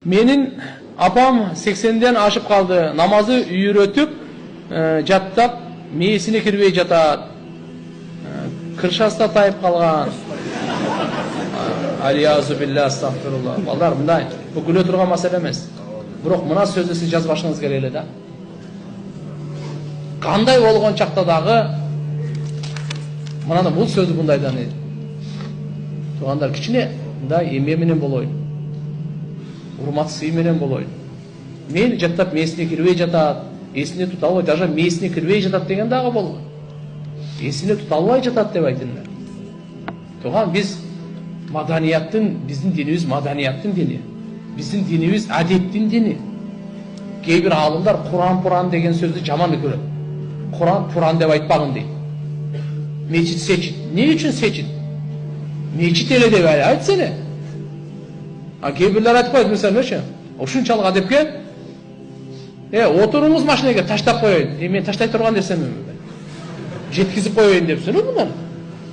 Menin apam 80'den aşıp kaldı. Namazı үйрөтүп, жаттап, мээсине кирбей жатат. Кыршаста тайып калган. Алиязу билля, астагфирулла. Балдар, мындай, бул күлө турган маселе эмес. Бирок мына сөздү сиз жазып башыңыз керек эле да. Кандай болгон чакта дагы мына бул сөздү мындайдан туугандар кичине мындай эме менен болоюн. Урмат сый менен болоюн. Мен жаттап мээсине кирбей жатат, эсине тута албай, даже мээсине кирбей жатат деген дагы болгон. Эсине тута албай жатат деп айтыңдар. Туган, биз маданияттын, биздин динибиз маданияттын дини. Биздин динибиз адеттин дини. Кээ бир аалымдар Куран деген сөздү жаман көрөт. Куран деп айтпагын дейт. Мечит сечит. Не үчүн сечит? Мечит эле деп айтсene. Кээ бирлер айтып коет, мисалы ошо. Ушунчалык адепке отуруңуз машинеге таштап коеюн. Мен таштай турган нерсеми? Жеткизип коеюн депсиң мындан.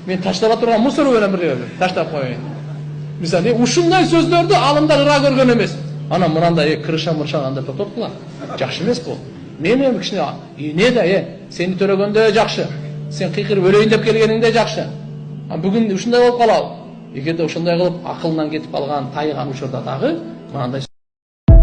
Мен таштала турган мусор менен бирге таштап коеюн. Мисалы ушундай сөздөрдү алымдар ыра көргөн эмес. Ана мынандай кырыша-мырша анда токтоткула. Жакшы эмес бул. Мен эми кичине не да сени төрөгөндө жакшы. Сен кыйкырып өлөйүн деп келгениңде жакшы. Бүгүн ушундай болуп калабы. Эгерде ошондой кылып акылынан кетип калган, тайган учурда дагы мындай